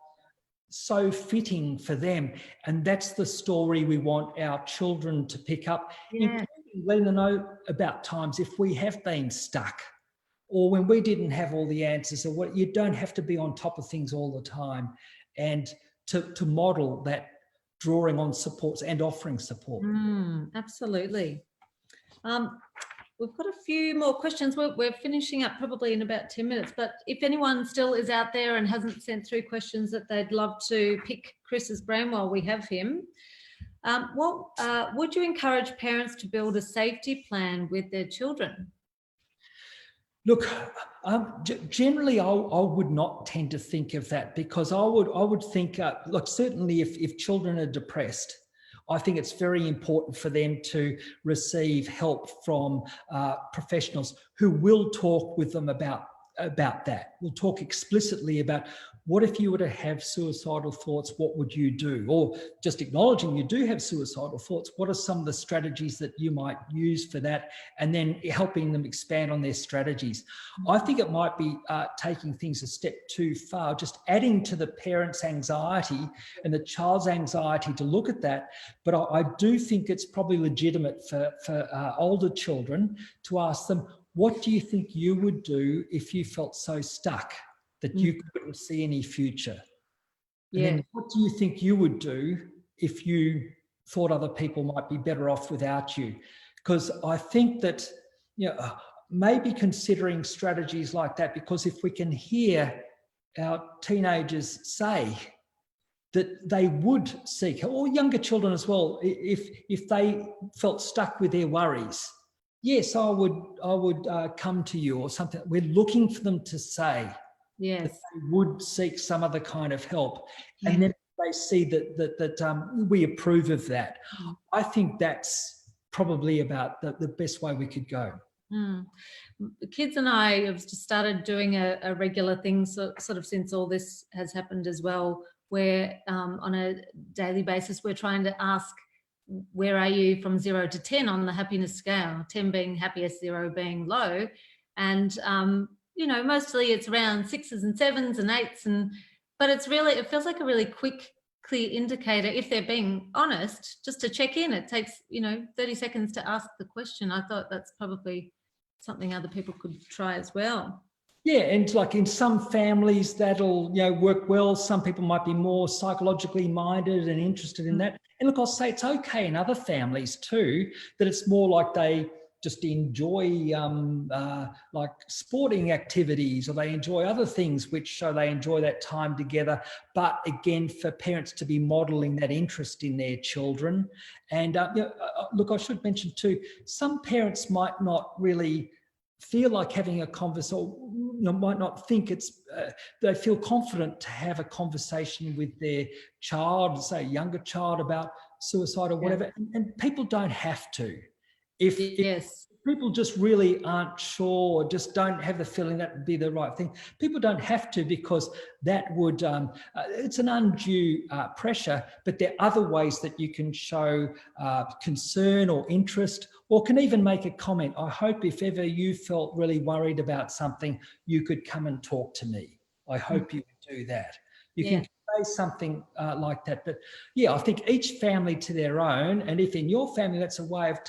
so fitting for them. And that's the story we want our children to pick up, including letting them know about times if we have been stuck or when we didn't have all the answers, or what, you don't have to be on top of things all the time. And to model that drawing on supports and offering support. Absolutely. We've got a few more questions. We're finishing up probably in about 10 minutes, but if anyone still is out there and hasn't sent through questions that they'd love to pick Chris's brain while we have him, would you encourage parents to build a safety plan with their children? Look, generally, I would not tend to think of that, because I would think, look, certainly if children are depressed, I think it's very important for them to receive help from professionals who will talk with them about that. We'll talk explicitly about, what if you were to have suicidal thoughts, what would you do? Or just acknowledging you do have suicidal thoughts, what are some of the strategies that you might use for that? And then helping them expand on their strategies. I think it might be taking things a step too far, just adding to the parent's anxiety and the child's anxiety to look at that. But I do think it's probably legitimate for older children to ask them, what do you think you would do if you felt so stuck that you couldn't see any future? And then what do you think you would do if you thought other people might be better off without you? Because I think that, maybe considering strategies like that, because if we can hear our teenagers say that they would seek, or younger children as well, if they felt stuck with their worries, yes, I would come to you or something. We're looking for them to say, Yes. they would seek some other kind of help. And then they see that we approve of that. I think that's probably about the best way we could go. The kids and I have just started doing a regular thing, sort of since all this has happened as well, where on a daily basis we're trying to ask, where are you from 0 to 10 on the happiness scale, 10 being happiest, 0 being low. And you know, mostly it's around 6s and 7s and 8s, but it feels like a really quick, clear indicator if they're being honest, just to check in. It takes, you know, 30 seconds to ask the question. I thought that's probably something other people could try as well. Yeah, and like in some families that'll, you know, work well. Some people might be more psychologically minded and interested in that. And look, I'll say it's okay in other families too, that it's more like they just enjoy like sporting activities, or they enjoy other things which show they enjoy that time together. But again, for parents to be modeling that interest in their children. And you know, look, I should mention too, some parents might not really feel like having a conversation, or you know, might not think it's, they feel confident to have a conversation with their child, say a younger child, about suicide or whatever. And people don't have to. If people just really aren't sure, or just don't have the feeling that would be the right thing, people don't have to, because that would, it's an undue pressure. But there are other ways that you can show concern or interest, or can even make a comment. I hope if ever you felt really worried about something, you could come and talk to me. I hope you would do that. You can say something like that. But yeah, I think each family to their own. And if in your family that's a way of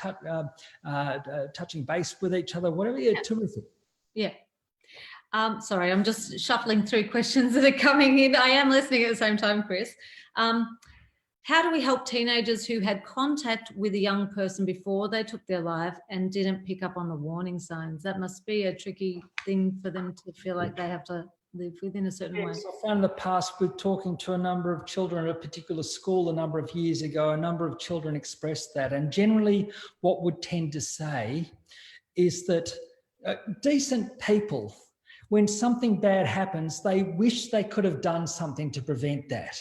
touching base with each other, whatever, terrific. Yeah. Sorry, I'm just shuffling through questions that are coming in. I am listening at the same time, Chris. How do we help teenagers who had contact with a young person before they took their life and didn't pick up on the warning signs? That must be a tricky thing for them to feel like they have to live within a certain way. I found in the past, with talking to a number of children at a particular school a number of years ago, a number of children expressed that. And generally what would tend to say is that decent people, when something bad happens, they wish they could have done something to prevent that.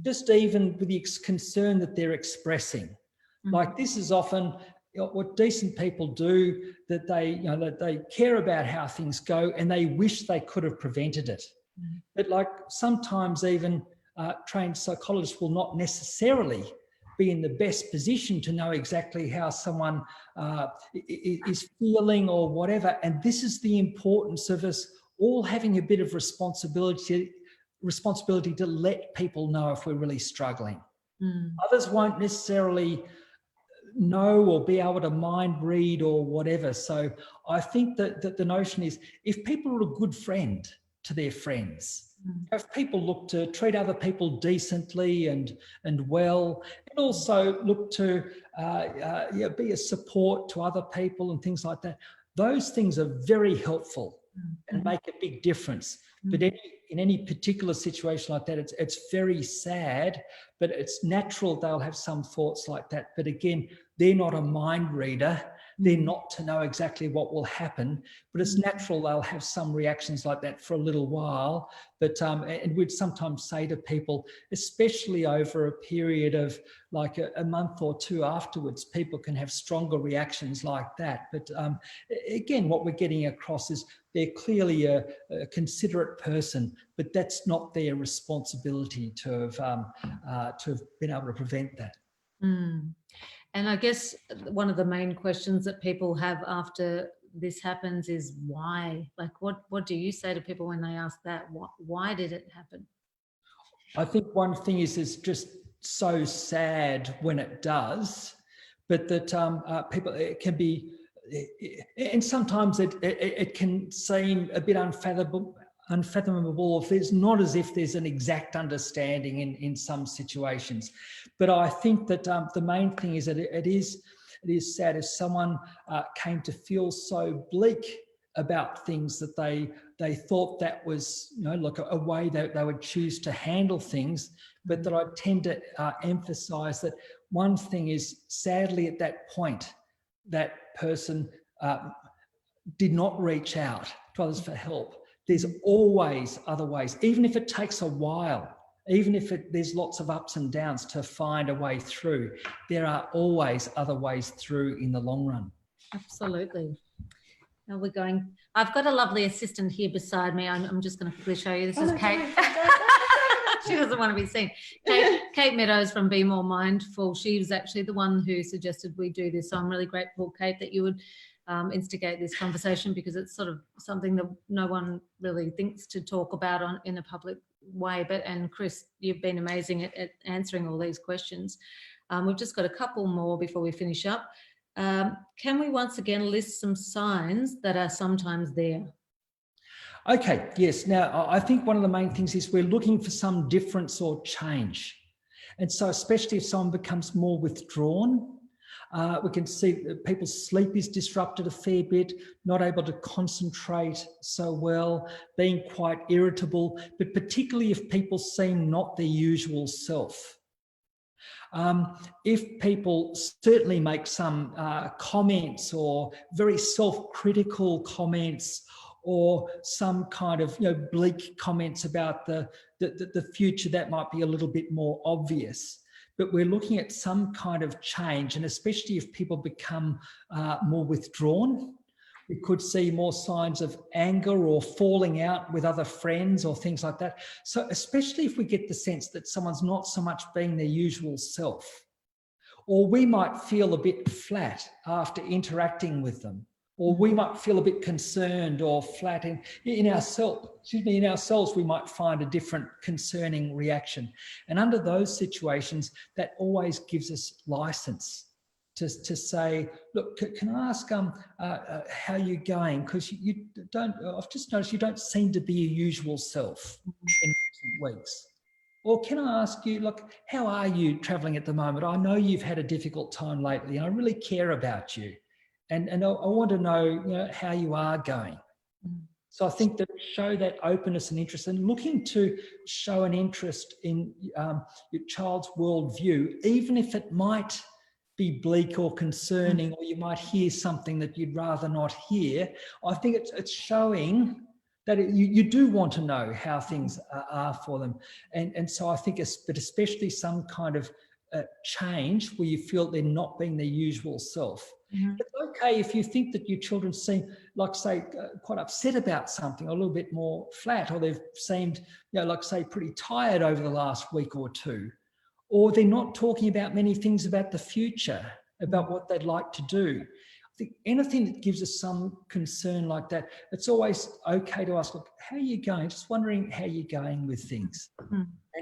Just even with the concern that they're expressing. Like, this is often what decent people do, that they, you know, that they care about how things go and they wish they could have prevented it. But like, sometimes even trained psychologists will not necessarily be in the best position to know exactly how someone is feeling or whatever. And this is the importance of us all having a bit of responsibility to let people know if we're really struggling. Others won't necessarily know or be able to mind read or whatever. So I think that the notion is, if people are a good friend to their friends, if people look to treat other people decently and well, and also look to be a support to other people and things like that, those things are very helpful and make a big difference. But in any particular situation like that, it's very sad, but it's natural they'll have some thoughts like that. But again, they're not a mind reader. They're not to know exactly what will happen, but it's natural they'll have some reactions like that for a little while. But and we'd sometimes say to people, especially over a period of like a month or two afterwards, people can have stronger reactions like that. But again, what we're getting across is they're clearly a considerate person, but that's not their responsibility to have been able to prevent that. And I guess one of the main questions that people have after this happens is why? Like, what do you say to people when they ask that? Why did it happen? I think one thing is it's just so sad when it does, but that people, it can be, and sometimes it can seem a bit unfathomable, if there's not as if there's an exact understanding in some situations. But I think that the main thing is that it is sad if someone came to feel so bleak about things that they thought that was, you know, like a way that they would choose to handle things. But that I tend to emphasize that one thing is, sadly at that point, that person did not reach out to others for help. There's always other ways, even if it takes a while, even if there's lots of ups and downs to find a way through, there are always other ways through in the long run. Absolutely. Now we're going, I've got a lovely assistant here beside me. I'm just going to quickly show you. This is Kate. She doesn't want to be seen. Kate Meadows from Be More Mindful. She was actually the one who suggested we do this. So I'm really grateful, Kate, that you would instigate this conversation, because it's sort of something that no one really thinks to talk about in a public way. And Chris, you've been amazing at answering all these questions. We've just got a couple more before we finish up. Can we once again list some signs that are sometimes there? Okay, yes. Now, I think one of the main things is we're looking for some difference or change. And so especially if someone becomes more withdrawn, we can see that people's sleep is disrupted a fair bit, not able to concentrate so well, being quite irritable, but particularly if people seem not their usual self. If people certainly make some comments or very self-critical comments, or some kind of bleak comments about the future, that might be a little bit more obvious. But we're looking at some kind of change, and especially if people become more withdrawn, we could see more signs of anger or falling out with other friends or things like that. So especially if we get the sense that someone's not so much being their usual self, or we might feel a bit flat after interacting with them, or we might feel a bit concerned or flat in ourselves, we might find a different concerning reaction. And under those situations, that always gives us license to say, look, can I ask how you're going? Because I've just noticed you don't seem to be your usual self in recent weeks. Or can I ask you, look, how are you traveling at the moment? I know you've had a difficult time lately, and I really care about you. And I want to know, how you are going. So I think that show that openness and interest, and looking to show an interest in your child's worldview, even if it might be bleak or concerning, or you might hear something that you'd rather not hear. I think it's showing that you do want to know how things are for them. And so I think, but especially some kind of change where you feel they're not being their usual self. It's okay if you think that your children seem like, say, quite upset about something, or a little bit more flat, or they've seemed, like, say, pretty tired over the last week or two, or they're not talking about many things about the future, about what they'd like to do. I think anything that gives us some concern like that, it's always okay to ask, look, how are you going? Just wondering how you're going with things.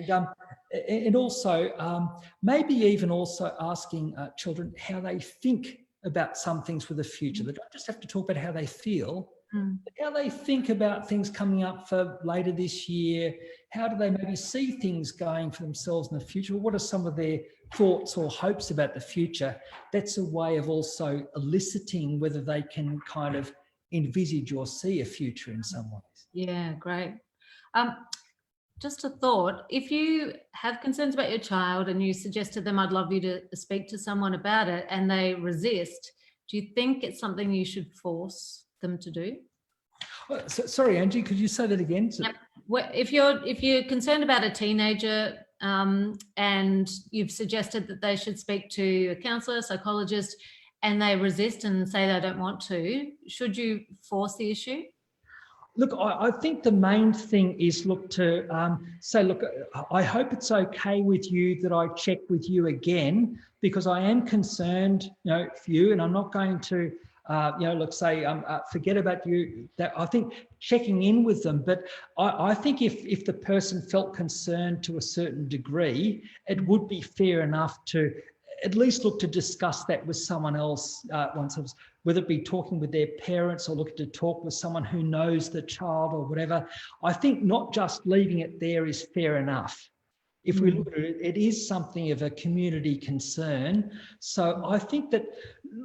And also, maybe even also asking children how they think about some things for the future. They don't just have to talk about how they feel, but how they think about things coming up for later this year. How do they maybe see things going for themselves in the future? What are some of their thoughts or hopes about the future? That's a way of also eliciting whether they can kind of envisage or see a future in some ways. Yeah, great. Just a thought, if you have concerns about your child and you suggest to them, I'd love you to speak to someone about it, and they resist, do you think it's something you should force them to do? Sorry, Angie, could you say that again? Yep. If you're concerned about a teenager and you've suggested that they should speak to a counsellor, psychologist, and they resist and say they don't want to, should you force the issue? Look, I think the main thing is say, look, I hope it's okay with you that I check with you again, because I am concerned, for you, and I'm not going to, forget about you. That I think checking in with them, but I think if the person felt concerned to a certain degree, it would be fair enough to at least look to discuss that with someone else once, whether it be talking with their parents or looking to talk with someone who knows the child or whatever. I think not just leaving it there is fair enough. If we look at it, it is something of a community concern. So I think that,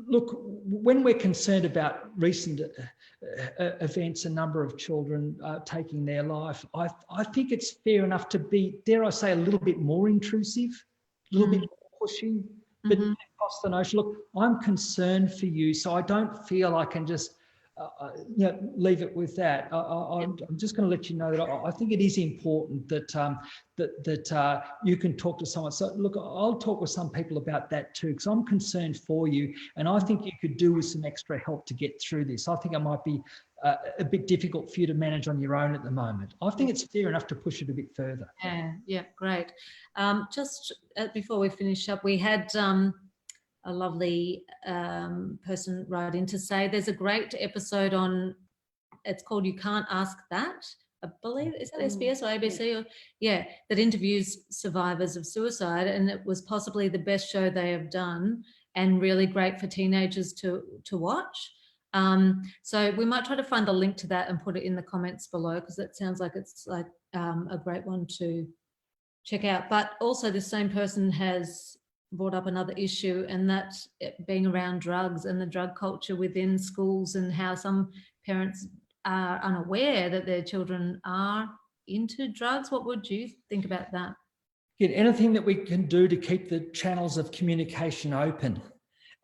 look, when we're concerned about recent events, a number of children taking their life, I think it's fair enough to be, dare I say, a little bit more intrusive, a little bit more pushy. But across the notion, look, I'm concerned for you, so I don't feel I can just leave it with that. I'm just going to let you know that I think it is important that you can talk to someone. So look, I'll talk with some people about that too, because I'm concerned for you, and I think you could do with some extra help to get through this. I think it might be a bit difficult for you to manage on your own at the moment. I think it's fair enough to push it a bit further. Yeah, great. Just before we finish up, we had a lovely person write in to say there's a great episode on, it's called You Can't Ask That, I believe, is that SBS or ABC? That interviews survivors of suicide, and it was possibly the best show they have done and really great for teenagers to watch. So we might try to find the link to that and put it in the comments below, because that sounds like it's like a great one to check out. But also the same person has brought up another issue, and that's being around drugs and the drug culture within schools, and how some parents are unaware that their children are into drugs. What would you think about that? Anything that we can do to keep the channels of communication open.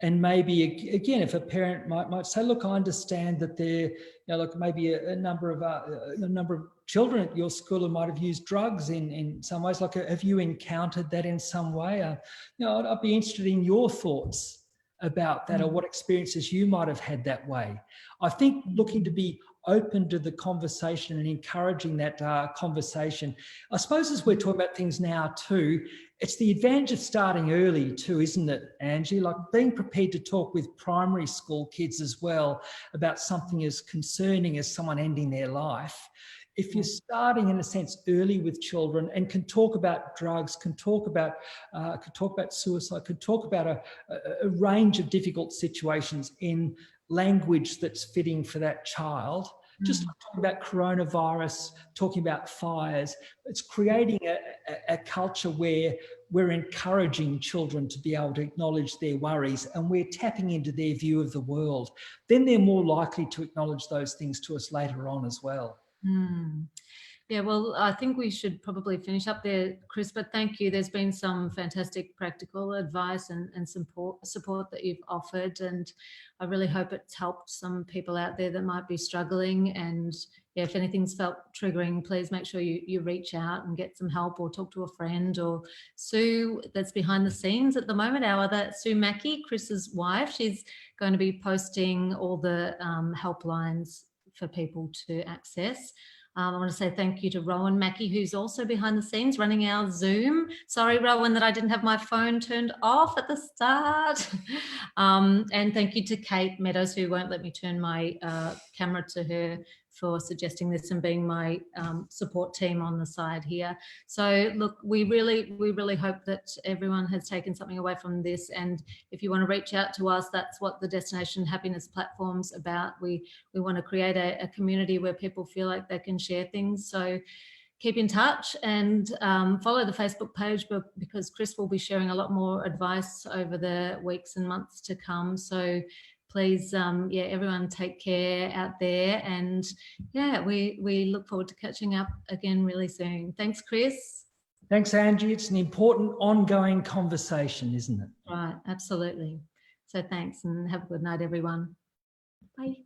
And maybe, again, if a parent might say, look, I understand that there, look, maybe a number of children at your school who might have used drugs in some ways. Like, have you encountered that in some way? I'd be interested in your thoughts about that, or what experiences you might have had that way. I think looking to be open to the conversation and encouraging that conversation. I suppose as we're talking about things now too, it's the advantage of starting early too, isn't it, Angie? Like being prepared to talk with primary school kids as well about something as concerning as someone ending their life. If you're starting in a sense early with children and can talk about drugs, can talk about suicide, can talk about a range of difficult situations in language that's fitting for that child, just like talking about coronavirus, talking about fires, it's creating a culture where we're encouraging children to be able to acknowledge their worries, and we're tapping into their view of the world. Then they're more likely to acknowledge those things to us later on as well. Yeah, well, I think we should probably finish up there, Chris, but thank you. There's been some fantastic practical advice and support that you've offered, and I really hope it's helped some people out there that might be struggling. And yeah, if anything's felt triggering, please make sure you reach out and get some help, or talk to a friend. Or Sue, that's behind the scenes at the moment, our other Sue Mackey, Chris's wife, she's going to be posting all the helplines for people to access. I want to say thank you to Rowan Mackey, who's also behind the scenes running our Zoom. Sorry, Rowan, that I didn't have my phone turned off at the start. And thank you to Kate Meadows, who won't let me turn my camera to her, for suggesting this and being my support team on the side here. So look, we really hope that everyone has taken something away from this. And if you want to reach out to us, that's what the Destination Happiness platform's about. We want to create a community where people feel like they can share things. So keep in touch and follow the Facebook page, because Chris will be sharing a lot more advice over the weeks and months to come. So please, everyone take care out there. And yeah, we look forward to catching up again really soon. Thanks, Chris. Thanks, Angie. It's an important ongoing conversation, isn't it? Right, absolutely. So thanks, and have a good night, everyone. Bye.